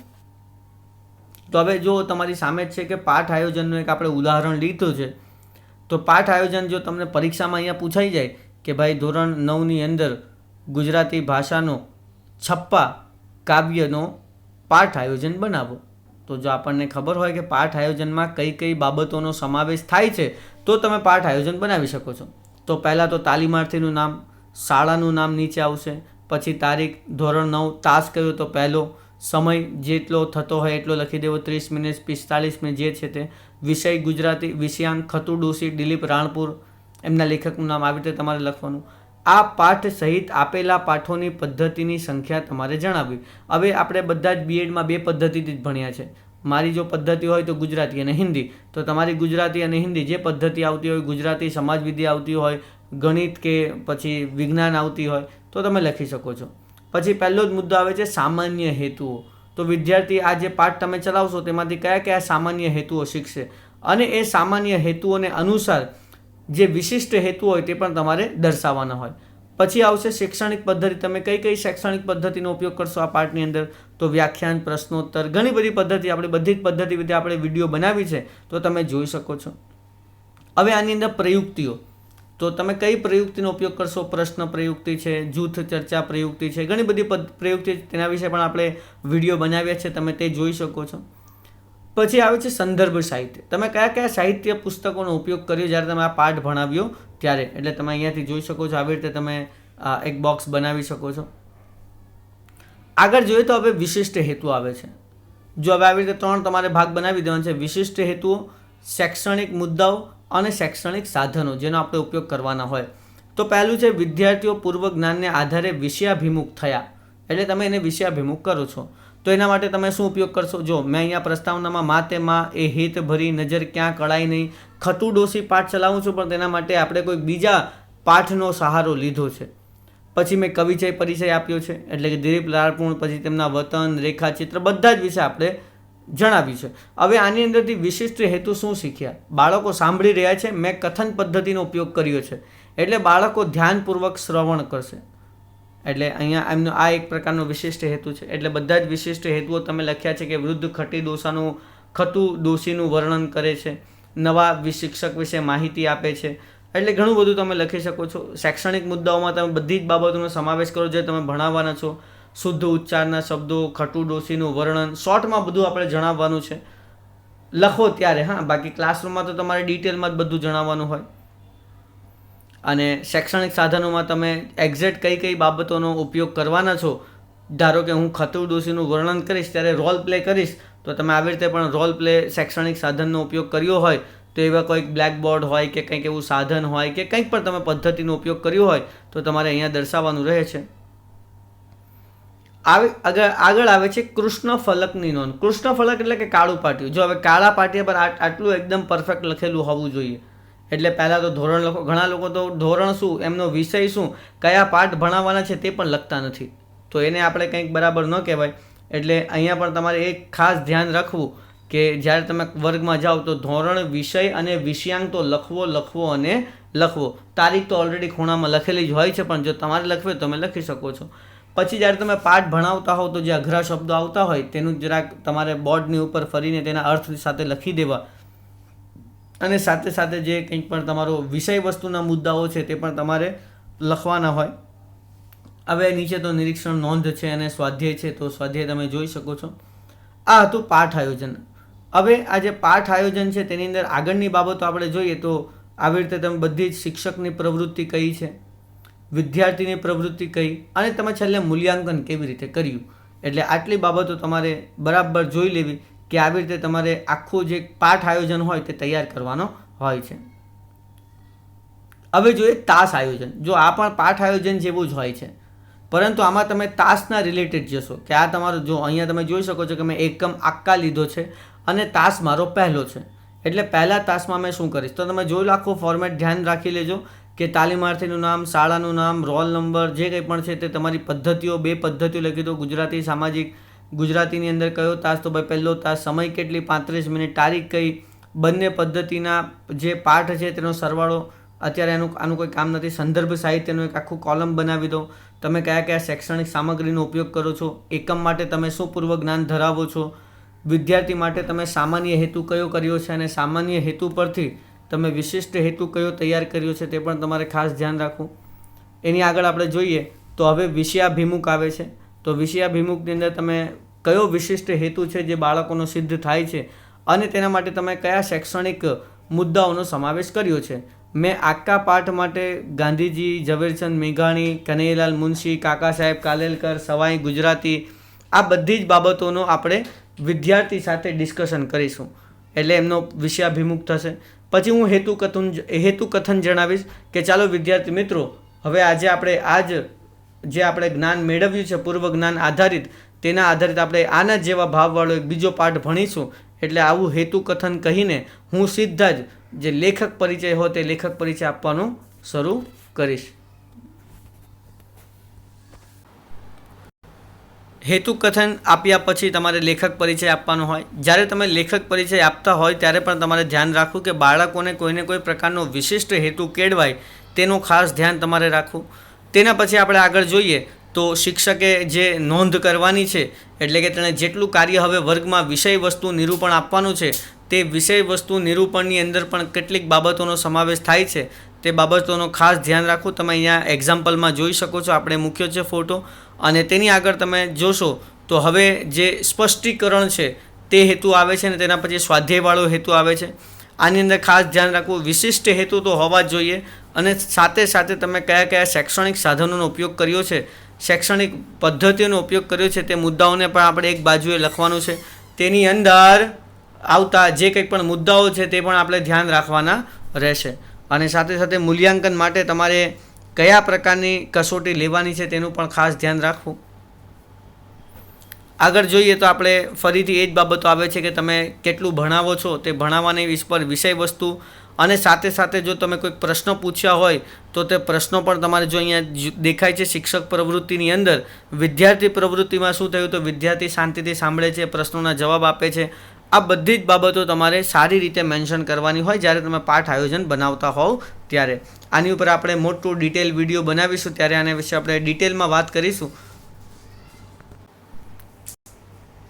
તો હવે જો તમારી સામે જ છે કે પાઠ આયોજનનું એક આપણે ઉદાહરણ લીધું છે, તો પાઠ આયોજન જો તમને પરીક્ષામાં અહીંયા પૂછાઈ જાય કે ભાઈ ધોરણ 9ની અંદર ગુજરાતી ભાષાનો છપ્પા કાવ્યનો પાઠ આયોજન બનાવો, તો જો આપણને ખબર હોય કે પાઠ આયોજનમાં કઈ કઈ બાબતોનો સમાવેશ થાય છે તો તમે પાઠ આયોજન બનાવી શકો છો. તો પહેલાં તો તાલીમાર્થીનું નામ, શાળાનું નામ નીચે આવશે, પછી તારીખ, ધોરણ 9, તાસ કયો તો પહેલો, સમય જેટલો થતો હોય એટલો લખી દેવો, 30 મિનિટ, 45 મિનિટ જે છે તે. વિષય ગુજરાતી, વિષયાંક ખતુ ડોશી, દિલીપ રાણપુર, એમના લેખકનું નામ આવી રીતે તમારે લખવાનું. આ પાઠ સહિત આપેલા પાઠોની પદ્ધતિની સંખ્યા તમારે જણાવવી. હવે આપણે બધા જ બીએડમાં 2 પદ્ધતિથી જ ભણ્યા છે. મારી જો પદ્ધતિ હોય તો ગુજરાતી અને હિન્દી, તો તમારી ગુજરાતી અને હિન્દી જે પદ્ધતિ આવતી હોય, ગુજરાતી સમાજવિદ્યા આવતી હોય, ગણિત કે પછી વિજ્ઞાન આવતી હોય તો તમે લખી શકો છો. પછી પહેલો જ મુદ્દો આવે છે સામાન્ય હેતુઓ. તો વિદ્યાર્થી આ જે પાઠ તમે ચલાવશો તેમાંથી કયા કયા સામાન્ય હેતુઓ શીખશે, અને એ સામાન્ય હેતુઓને અનુસાર જે વિશિષ્ટ હેતુ હોય તે પણ તમારે દર્શાવવાના હોય. પછી આવશે શૈક્ષણિક પદ્ધતિ. તમે કઈ કઈ શૈક્ષણિક પદ્ધતિનો ઉપયોગ કરશો આ પાઠની અંદર? તો વ્યાખ્યાન, પ્રશ્નોત્તર, ઘણી બધી પદ્ધતિ, આપણે બધી જ પદ્ધતિ વિશે આપણે વિડીયો બનાવી છે તો તમે જોઈ શકો છો. હવે આની અંદર પ્રયુક્તિઓ, તો તમે કઈ પ્રયુક્તિનો ઉપયોગ કરશો? પ્રશ્ન પ્રયુક્તિ છે, જૂથ ચર્ચા પ્રયુક્તિ છે, ઘણી બધી પ્રયુક્તિ, તેના વિશે પણ આપણે વિડીયો બનાવ્યા છે, તમે તે જોઈ શકો છો. પછી આવે છે સંદર્ભ સાહિત્ય. તમે કયા કયા સાહિત્ય પુસ્તકોનો ઉપયોગ કર્યો જ્યારે તમે આ પાઠ ભણાવ્યો ત્યારે. એટલે તમે અહીંયાથી જોઈ શકો છો, આવી રીતે તમે એક બોક્સ બનાવી શકો છો. આગળ જોઈએ તો હવે વિશિષ્ટ હેતુ આવે છે. જો હવે આવી રીતે 3 તમારે ભાગ બનાવી દેવાનો છે: વિશિષ્ટ હેતુઓ, શૈક્ષણિક મુદ્દાઓ અને શૈક્ષણિક સાધનો જેનો આપણે ઉપયોગ કરવાના હોય. તો પહેલું છે વિદ્યાર્થીઓ પૂર્વ જ્ઞાનને આધારે વિષયાભિમુખ થયા. એટલે તમે એને વિષયાભિમુખ કરો છો. તો એના માટે તમે શું ઉપયોગ કરશો? જો મેં અહીંયા પ્રસ્તાવનામાં માતે માં, એ હેત ભરી, નજર ક્યાં કળાય નહીં, ખટુ ડોસી પાઠ ચલાવું છું, પણ તેના માટે આપણે કોઈ બીજા પાઠનો સહારો લીધો છે. પછી મેં કવિચય પરિચય આપ્યો છે, એટલે કે દિલીપ લાલપુણ, પછી તેમના વતન, રેખાચિત્ર બધા જ વિશે આપણે જણાવ્યું છે. હવે આની અંદરથી વિશિષ્ટ હેતુ શું શીખ્યા? બાળકો સાંભળી રહ્યા છે, મેં કથન પદ્ધતિનો ઉપયોગ કર્યો છે, એટલે બાળકો ધ્યાનપૂર્વક શ્રવણ કરશે. એટલે અહીંયા એમનો આ એક પ્રકારનો વિશિષ્ટ હેતુ છે. એટલે બધા જ વિશિષ્ટ હેતુઓ તમે લખ્યા છે કે વૃદ્ધ ખટુ ડોશીનું વર્ણન કરે છે, નવા શિક્ષક વિશે માહિતી આપે છે. એટલે ઘણું બધું તમે લખી શકો છો. શૈક્ષણિક મુદ્દાઓમાં તમે બધી જ બાબતોનો સમાવેશ કરો જે તમે ભણાવવાના છો. શુદ્ધ ઉચ્ચારના શબ્દો, ખટુ ડોશીનું વર્ણન, શોર્ટમાં બધું આપણે જણાવવાનું છે. લખો ત્યારે, હા, બાકી ક્લાસરૂમમાં તો તમારે ડિટેલમાં જ બધું જણાવવાનું હોય. અને શૈક્ષણિક સાધનોમાં તમે એક્ઝેક્ટ કઈ કઈ બાબતોનો ઉપયોગ કરવાના છો. ધારો કે હું ખટુ ડોશીનું વર્ણન કરીશ ત્યારે રોલ પ્લે કરીશ, તો તમે આવી રીતે પણ રોલ પ્લે શૈક્ષણિક સાધનનો ઉપયોગ કર્યો હોય તો એવા કોઈક બ્લેકબોર્ડ હોય કે કંઈક એવું સાધન હોય કે કંઈક પણ તમે પદ્ધતિનો ઉપયોગ કર્યો હોય તો તમારે અહીંયા દર્શાવવાનું રહે છે. આગળ આવે છે કૃષ્ણ ફલકની નોંધ. કૃષ્ણ ફલક એટલે કે કાળું પાટિયું. જો હવે કાળા પાટિયા પર આટલું એકદમ પરફેક્ટ લખેલું હોવું જોઈએ. એટલે પહેલાં તો ધોરણ લખો. ઘણા લોકો તો ધોરણ શું, એમનો વિષય શું, કયા પાઠ ભણાવવાના છે તે પણ લખતા નથી. તો એને આપણે કંઈક બરાબર ન કહેવાય. એટલે અહીંયા પણ તમારે એક ખાસ ધ્યાન રાખવું કે જ્યારે તમે વર્ગમાં જાઓ તો ધોરણ, વિષય અને વિષયાંક તો લખવો અને લખવો. તારીખ તો ઓલરેડી ખૂણામાં લખેલી જ હોય છે, પણ જો તમારે લખવી તો તમે લખી શકો છો. પછી જ્યારે તમે પાઠ ભણાવતા હોવ તો જે અઘરા શબ્દો આવતા હોય તેનું જરાક તમારે બોર્ડની ઉપર ફરીને તેના અર્થ સાથે લખી દેવા. અને સાથે સાથે જે કંઈક પણ તમારો વિષય વસ્તુના મુદ્દાઓ છે તે પણ તમારે લખવાના હોય. હવે નીચે તો નિરીક્ષણ, નોંધ છે અને સ્વાધ્યાય છે. તો સ્વાધ્યાય તમે જોઈ શકો છો. આ હતું પાઠ આયોજન. હવે આ જે પાઠ આયોજન છે તેની અંદર આગળની બાબતો આપણે જોઈએ તો આવી રીતે તમે બધી જ શિક્ષકની પ્રવૃત્તિ કઈ છે, વિદ્યાર્થીની પ્રવૃત્તિ કઈ, અને તમે છેલ્લે મૂલ્યાંકન કેવી રીતે કર્યું. એટલે આટલી બાબતો તમારે બરાબર જોઈ લેવી કે આવી રીતે તમારે આખું જે પાઠ આયોજન હોય તે તૈયાર કરવાનો હોય છે. હવે જોઈએ તાસ આયોજન. જો આ પણ પાઠ આયોજન જેવું જ હોય છે, પરંતુ આમાં તમે તાસના રિલેટેડ જશો કે આ તમારો, જો અહીંયા તમે જોઈ શકો છો કે મેં એકમ આક્કા લીધો છે અને તાસ મારો પહેલો છે. એટલે પહેલા તાસમાં મેં શું કરીશ તો તમે જોઈ લો, આખું ફોર્મેટ ધ્યાન રાખી લેજો કે તાલીમાર્થીનું નામ, શાળાનું નામ, રોલ નંબર જે કંઈ પણ છે તે તમારી પદ્ધતિઓ, 2 પદ્ધતિઓ લખી દો. ગુજરાતી, સામાજિક. ગુજરાતીની અંદર કયો તાસ તો ભાઈ પહેલો તાસ, સમય કેટલી 35 મિનિટ, તારીખ કઈ, બંને પદ્ધતિના જે પાઠ છે તેનો સરવાળો. અત્યારે આનું કોઈ કામ નથી. સંદર્ભ સાહિત્યનો એક આખું કોલમ બનાવી દો. તમે કયા કયા શૈક્ષણિક સામગ્રીનો ઉપયોગ કરો છો, એકમ માટે તમે શું પૂર્વ જ્ઞાન ધરાવો છો, વિદ્યાર્થી માટે તમે સામાન્ય હેતુ કયો કર્યો છે અને સામાન્ય હેતુ પરથી તમે વિશિષ્ટ હેતુ કયો તૈયાર કર્યો છે તે પણ તમારે ખાસ ધ્યાન રાખવું. એની આગળ આપણે જોઈએ તો હવે વિષયાભિમુખ આવે છે. તો વિષયાભિમુખની અંદર તમે કયો વિશિષ્ટ હેતુ છે જે બાળકોનો સિદ્ધ થાય છે અને તેના માટે તમે કયા શૈક્ષણિક મુદ્દાઓનો સમાવેશ કર્યો છે. મેં આખા પાઠ માટે ગાંધીજી, ઝવેરચંદ મેઘાણી, કનૈયાલાલ મુનશી, કાકા સાહેબ કાલેલકર, સવાઈ ગુજરાતી, આ બધી જ બાબતોનો આપણે વિદ્યાર્થી સાથે ડિસ્કશન કરીશું. એટલે એમનો વિષયાભિમુખ થશે. પછી હું હેતુ કથન જણાવીશ કે ચાલો વિદ્યાર્થી મિત્રો, હવે આજે આપણે જે આપણે જ્ઞાન મેળવ્યું છે પૂર્વ જ્ઞાન આધારિત, તેના આધારિત આપણે આના જેવા ભાવવાળો એક બીજો પાઠ ભણીશું. એટલે આવું હેતુ કથન કહીને હું સીધા જ જે લેખક પરિચય હોય તે લેખક પરિચય આપવાનું શરૂ કરીશ. હેતુ કથન આપ્યા પછી તમારે લેખક પરિચય આપવાનો હોય. જ્યારે તમે લેખક પરિચય આપતા હોય ત્યારે પણ તમારે ધ્યાન રાખવું કે બાળકોને કોઈને કોઈ પ્રકારનો વિશિષ્ટ હેતુ કેળવાય તેનું ખાસ ધ્યાન તમારે રાખવું. તેના પછી આપણે આગળ જોઈએ તો શિક્ષકે જે નોંધ કરવાની છે, એટલે કે તેણે જેટલું કાર્ય હવે વર્ગમાં વિષય વસ્તુ નિરૂપણ આપવાનું છે તે વિષય વસ્તુ નિરૂપણની અંદર પણ કેટલીક બાબતોનો સમાવેશ થાય છે. તે બાબતોનો ખાસ ધ્યાન રાખવું. તમે અહીંયા એક્ઝામ્પલમાં જોઈ શકો છો, આપણે મૂક્યો છે ફોટો, અને તેની આગળ તમે જોશો તો હવે જે સ્પષ્ટીકરણ છે તે હેતુ આવે છે અને તેના પછી સ્વાધ્યાયવાળો હેતુ આવે છે. આની અંદર ખાસ ધ્યાન રાખવું, વિશિષ્ટ હેતુ તો હોવા જ જોઈએ અને સાથે સાથે તમે કયા કયા શૈક્ષણિક સાધનોનો ઉપયોગ કર્યો છે, શૈક્ષણિક પદ્ધતિઓનો ઉપયોગ કર્યો છે તે મુદ્દાઓને પણ આપણે એક બાજુએ લખવાનું છે. તેની અંદર આવતા જે કંઈ પણ મુદ્દાઓ છે તે પણ આપણે ધ્યાન રાખવાના રહેશે. અને સાથે સાથે મૂલ્યાંકન માટે તમારે કયા પ્રકારની કસોટી લેવાની છે તેનું પણ ખાસ ધ્યાન રાખવું. આગળ જોઈએ તો આપણે ફરીથી એ જ બાબતો આવે છે કે તમે કેટલું ભણાવો છો તે ભણાવવાની પર વિષય વસ્તુ અને સાથે સાથે જો તમે કોઈક પ્રશ્ન પૂછ્યા હોય તો તે પ્રશ્નો પણ તમારે જો અહીંયા દેખાય છે શિક્ષક પ્રવૃત્તિની અંદર. વિદ્યાર્થી પ્રવૃત્તિમાં શું થયું તો વિદ્યાર્થી શાંતિથી સાંભળે છે, પ્રશ્નોના જવાબ આપે છે. આ બધી જ બાબતો તમારે સારી રીતે મેન્શન કરવાની હોય જ્યારે તમે પાઠ આયોજન બનાવતા હોવ ત્યારે. આની ઉપર આપણે મોટું ડિટેલ વિડીયો બનાવીશું ત્યારે આના વિશે આપણે ડિટેલમાં વાત કરીશું.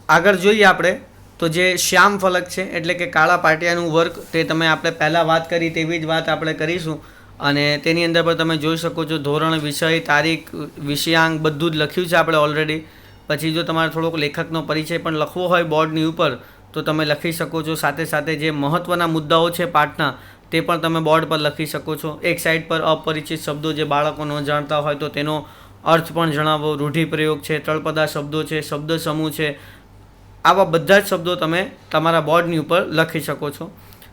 આગળ જોઈએ આપણે તો જે શ્યામ ફલક છે એટલે કે કાળા પાટિયાનું વર્ક, તે તમે આપણે પહેલાં વાત કરી તેવી જ વાત આપણે કરીશું. અને તેની અંદર પણ તમે જોઈ શકો છો ધોરણ, વિષય, તારીખ, વિષયાંક બધું જ લખ્યું છે આપણે ઓલરેડી. પછી જો તમારે થોડોક લેખકનો પરિચય પણ લખવો હોય બોર્ડની ઉપર તો તમે લખી શકો છો. સાથે સાથે જે મહત્ત્વના મુદ્દાઓ છે પાઠના તે પણ તમે બોર્ડ પર લખી શકો છો. એક સાઈડ પર અપરિચિત શબ્દો જે બાળકો ન જાણતા હોય તો તેનો અર્થ પણ જણાવો. રૂઢિપ્રયોગ છે, તળપદા શબ્દો છે, શબ્દ સમૂહ છે, આવા બધા જ શબ્દો તમે તમારા બોર્ડની ઉપર લખી શકો છો.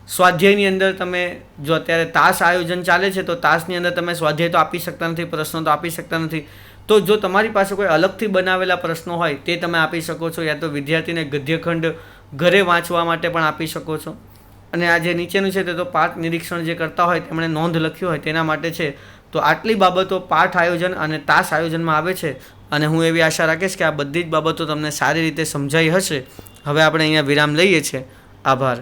સ્વાધ્યાયની અંદર તમે જો અત્યારે તાસ આયોજન ચાલે છે તો તાસની અંદર તમે સ્વાધ્યાય તો આપી શકતા નથી, પ્રશ્નો તો આપી શકતા નથી. તો જો તમારી પાસે કોઈ અલગથી બનાવેલા પ્રશ્નો હોય તે તમે આપી શકો છો, યા તો વિદ્યાર્થીને ગદ્યખંડ ઘરે વાંચવા માટે પણ આપી શકો છો. અને આ જે નીચેનું છે તે તો પાઠ નિરીક્ષણ જે કરતા હોય તેમણે નોંધ લખ્યું હોય તેના માટે છે. તો આટલી બાબતો પાઠ આયોજન અને તાસ આયોજનમાં આવે છે અને હું એવી આશા રાખીશ કે આ બધી જ બાબતો તમને સારી રીતે સમજાઈ હશે. હવે આપણે અહીંયા વિરામ લઈએ છીએ. આભાર.